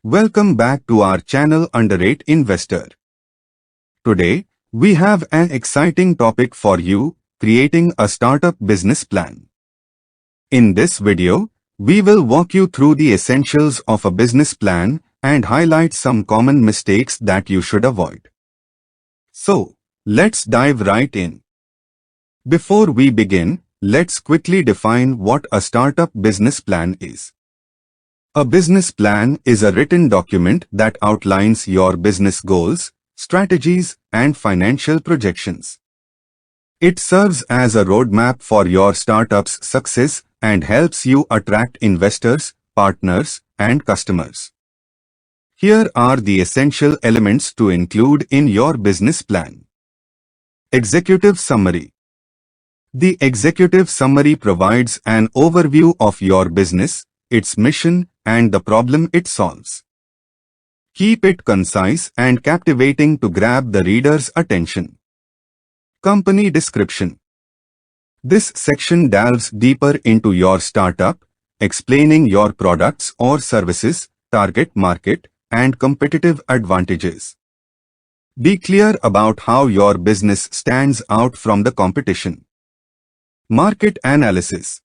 Welcome back to our channel Underate Investor. Today, we have an exciting topic for you, creating a startup business plan. In this video, we will walk you through the essentials of a business plan and highlight some common mistakes that you should avoid. So, let's dive right in. Before we begin, let's quickly define what a startup business plan is. A business plan is a written document that outlines your business goals, strategies, and financial projections. It serves as a roadmap for your startup's success and helps you attract investors, partners, and customers. Here are the essential elements to include in your business plan. Executive Summary. The executive summary provides an overview of your business, its mission, and the problem it solves. Keep it concise and captivating to grab the reader's attention. Company Description. This section delves deeper into your startup, explaining your products or services, target market, and competitive advantages. Be clear about how your business stands out from the competition. Market Analysis.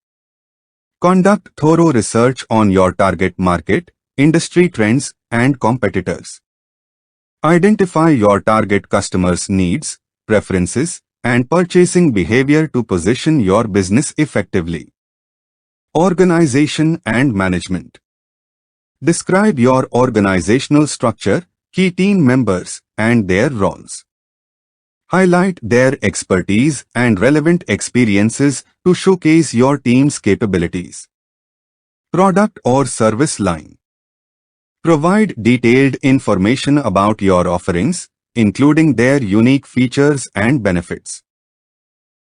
Conduct thorough research on your target market, industry trends, and competitors. Identify your target customers' needs, preferences, and purchasing behavior to position your business effectively. Organization and Management. Describe your organizational structure, key team members, and their roles. Highlight their expertise and relevant experiences to showcase your team's capabilities. Product or service line. Provide detailed information about your offerings, including their unique features and benefits.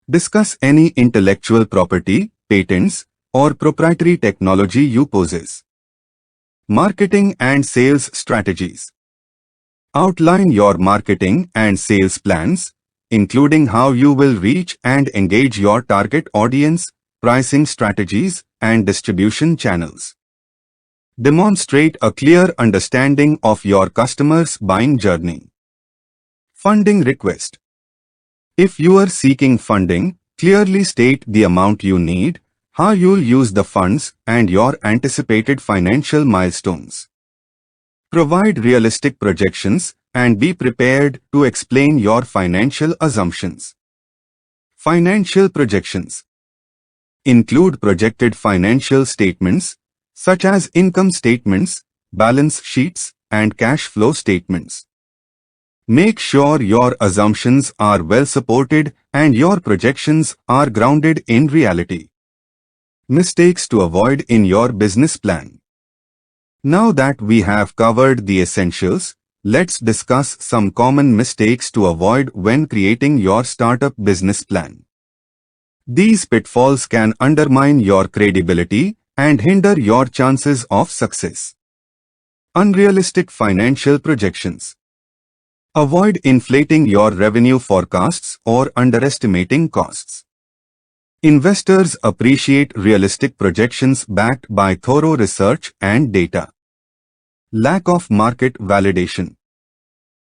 Discuss any intellectual property, patents, or proprietary technology you possess. Marketing and sales strategies. Outline your marketing and sales plans, including how you will reach and engage your target audience, pricing strategies, and distribution channels. Demonstrate a clear understanding of your customers' buying journey. Funding request. If you are seeking funding, clearly state the amount you need, how you'll use the funds, and your anticipated financial milestones. Provide realistic projections and be prepared to explain your financial assumptions. Financial projections. Include projected financial statements, such as income statements, balance sheets, and cash flow statements. Make sure your assumptions are well supported and your projections are grounded in reality. Mistakes to avoid in your business plan. Now that we have covered the essentials, let's discuss some common mistakes to avoid when creating your startup business plan. These pitfalls can undermine your credibility and hinder your chances of success. Unrealistic financial projections. Avoid inflating your revenue forecasts or underestimating costs. Investors appreciate realistic projections backed by thorough research and data. Lack of market validation.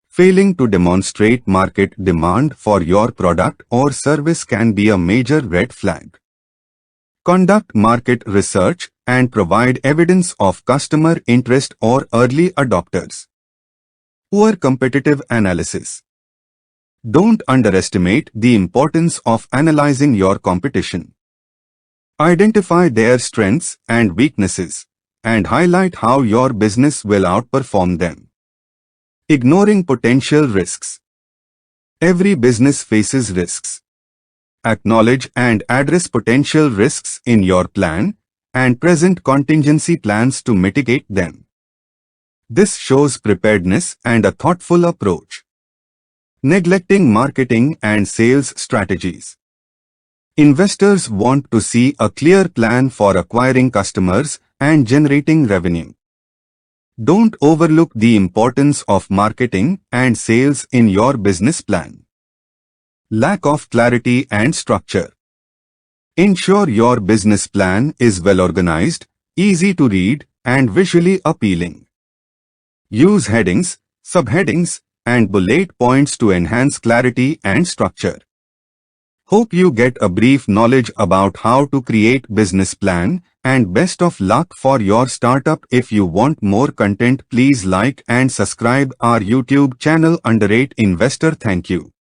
Failing to demonstrate market demand for your product or service can be a major red flag. Conduct market research and provide evidence of customer interest or early adopters. Poor competitive analysis. Don't underestimate the importance of analyzing your competition. Identify their strengths and weaknesses, and highlight how your business will outperform them. Ignoring potential risks. Every business faces risks. Acknowledge and address potential risks in your plan and present contingency plans to mitigate them. This shows preparedness and a thoughtful approach. Neglecting marketing and sales strategies. Investors want to see a clear plan for acquiring customers and generating revenue. Don't overlook the importance of marketing and sales in your business plan. Lack of clarity and structure. Ensure your business plan is well organized, easy to read, and visually appealing. Use headings, subheadings, and bullet points to enhance clarity and structure. Hope you get a brief knowledge about how to create business plan, and best of luck for your startup. If you want more content, please like and subscribe our YouTube channel Underate Investor. Thank you.